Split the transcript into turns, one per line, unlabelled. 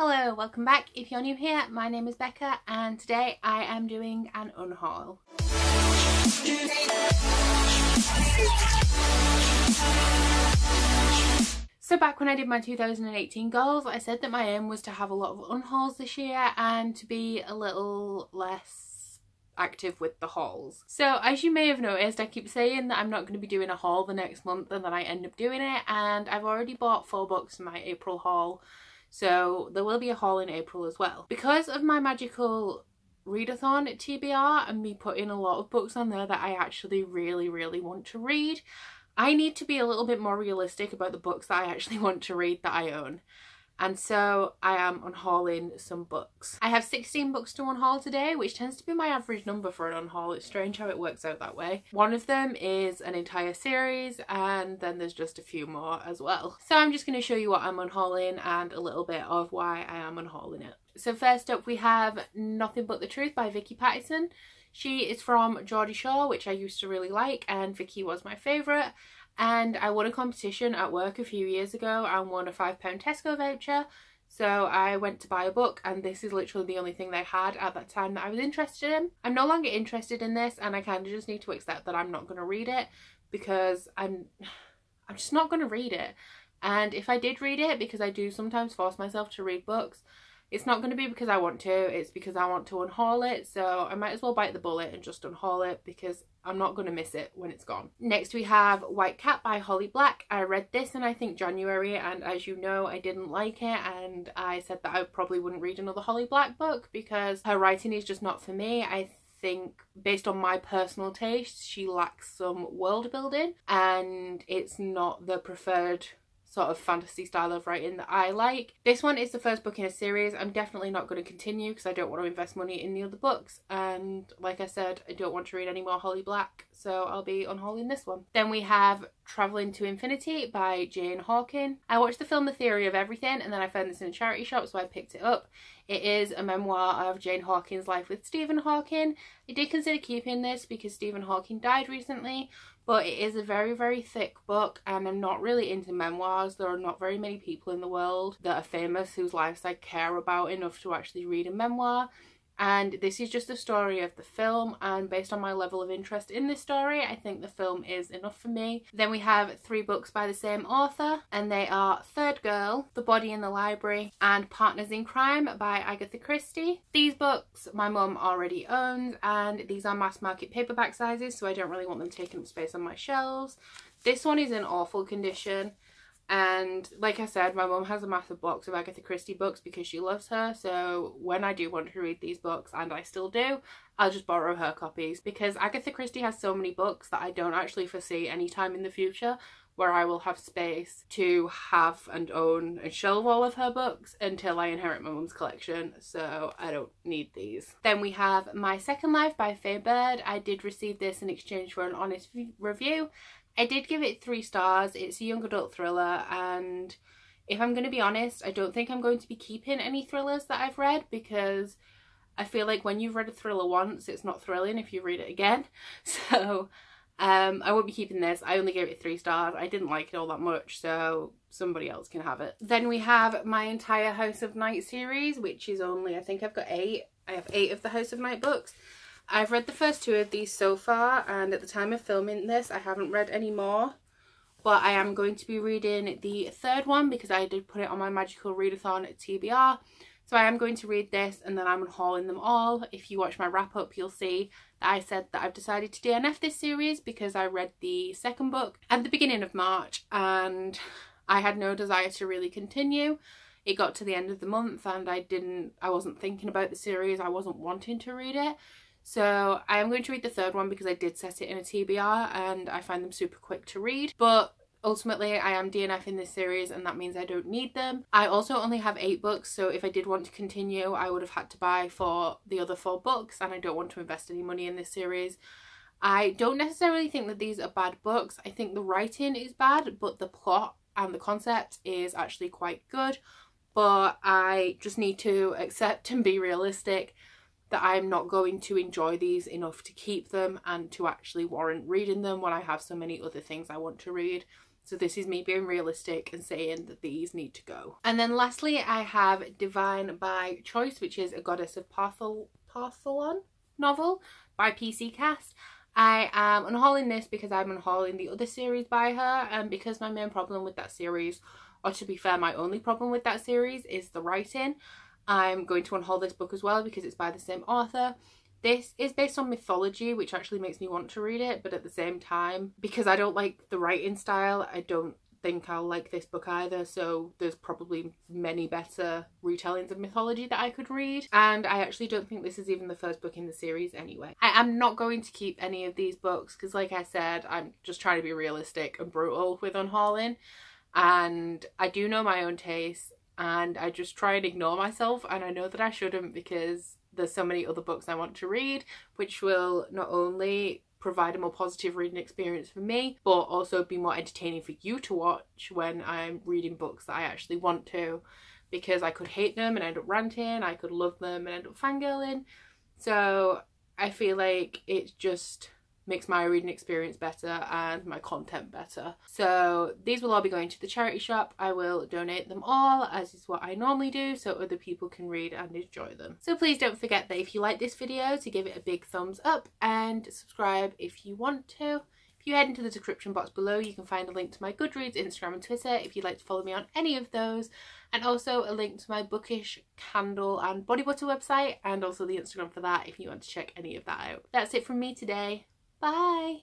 Hello, welcome back. If you're new here, my name is Becca and today I am doing an unhaul. So back when I did my 2018 goals, I said that my aim was to have a lot of unhauls this year and to be a little less active with the hauls. So as you may have noticed, I keep saying that I'm not going to be doing a haul the next month and then I end up doing it, and I've already bought 4 books in my April haul. So there will be a haul in April as well. Because of my magical readathon at TBR and me putting a lot of books on there that I actually really want to read, I need to be a little bit more realistic about the books that I actually want to read that I own. And so I am unhauling some books. I have 16 books to unhaul today, which tends to be my average number for an unhaul. It's strange how it works out that way. One of them is an entire series, and then there's just a few more as well. So I'm just going to show you what I'm unhauling and a little bit of why I am unhauling it. So first up we have Nothing But the Truth by Vicky Pattison. She is from Geordie Shore, which I used to really like, and Vicky was my favourite. And I won a competition at work a few years ago and won a £5 Tesco voucher. So I went to buy a book, and this is literally the only thing they had at that time that I was interested in. I'm no longer interested in this, and I kind of just need to accept that I'm not going to read it because I'm just not going to read it. And if I did read it, because I do sometimes force myself to read books, it's not going to be because I want to, it's because I want to unhaul it. So I might as well bite the bullet and just unhaul it because I'm not going to miss it when it's gone. Next we have White Cat by Holly Black. I read this in I think January, and as you know I didn't like it, and I said that I probably wouldn't read another Holly Black book because her writing is just not for me. I think based on my personal taste she lacks some world building and it's not the preferred sort of fantasy style of writing that I like. This one is the first book in a series. I'm definitely not going to continue because I don't want to invest money in the other books, and like I said, I don't want to read any more Holly Black, so I'll be unhauling this one. Then we have Travelling to Infinity by Jane Hawken. I watched the film The Theory of Everything and then I found this in a charity shop, so I picked it up. It is a memoir of Jane Hawken's life with Stephen Hawking. I did consider keeping this because Stephen Hawking died recently, but it is a very thick book and I'm not really into memoirs. There are not very many people in the world that are famous whose lives I care about enough to actually read a memoir. And this is just a story of the film, and based on my level of interest in this story, I think the film is enough for me. Then we have 3 books by the same author, and they are Third Girl, The Body in the Library, and Partners in Crime by Agatha Christie. These books my mum already owns, and these are mass market paperback sizes, so I don't really want them taking up space on my shelves. This one is in awful condition. And like I said, my mum has a massive box of Agatha Christie books because she loves her, so when I do want to read these books, and I still do, I'll just borrow her copies because Agatha Christie has so many books that I don't actually foresee any time in the future where I will have space to have and own and shelve all of her books until I inherit my mum's collection, so I don't need these. Then we have My Second Life by Faye Bird. I did receive this in exchange for an honest review. I did give it 3 stars. It's a young adult thriller, and if I'm going to be honest, I don't think I'm going to be keeping any thrillers that I've read because I feel like when you've read a thriller once, it's not thrilling if you read it again. So I won't be keeping this. I only gave it 3 stars. I didn't like it all that much, so somebody else can have it. Then we have my entire House of Night series, which is only, I think I've got 8. I have 8 of the House of Night books. I've read the first 2 of these so far, and at the time of filming this I haven't read any more, but I am going to be reading the 3rd one because I did put it on my magical readathon at TBR. So I am going to read this and then I'm unhauling them all. If you watch my wrap up, you'll see that I said that I've decided to DNF this series because I read the 2nd book at the beginning of March and I had no desire to really continue. It got to the end of the month and I wasn't thinking about the series, I wasn't wanting to read it. So I am going to read the 3rd one because I did set it in a TBR and I find them super quick to read. But ultimately I am DNFing this series and that means I don't need them. I also only have 8 books, so if I did want to continue I would have had to buy for the other 4 books, and I don't want to invest any money in this series. I don't necessarily think that these are bad books. I think the writing is bad, but the plot and the concept is actually quite good. But I just need to accept and be realistic that I'm not going to enjoy these enough to keep them and to actually warrant reading them when I have so many other things I want to read. So this is me being realistic and saying that these need to go. And then lastly, I have Divine by Choice, which is a Goddess of Partholon novel by PC Cast. I am unhauling this because I'm unhauling the other series by her, and because my main problem with that series, or to be fair, my only problem with that series, is the writing, I'm going to unhaul this book as well because it's by the same author. This is based on mythology, which actually makes me want to read it, but at the same time, because I don't like the writing style, I don't think I'll like this book either, so there's probably many better retellings of mythology that I could read, and I actually don't think this is even the first book in the series anyway. I am not going to keep any of these books because, like I said, I'm just trying to be realistic and brutal with unhauling, and I do know my own taste, and I just try and ignore myself, and I know that I shouldn't because there's so many other books I want to read, which will not only provide a more positive reading experience for me, but also be more entertaining for you to watch when I'm reading books that I actually want to, because I could hate them and end up ranting, I could love them and end up fangirling. So I feel like it just makes my reading experience better and my content better. So these will all be going to the charity shop. I will donate them all, as is what I normally do, so other people can read and enjoy them. So please don't forget that if you like this video, to give it a big thumbs up and subscribe if you want to. If you head into the description box below, you can find a link to my Goodreads, Instagram and Twitter if you'd like to follow me on any of those, and also a link to my Bookish candle and body butter website, and also the Instagram for that if you want to check any of that out. That's it from me today. Bye!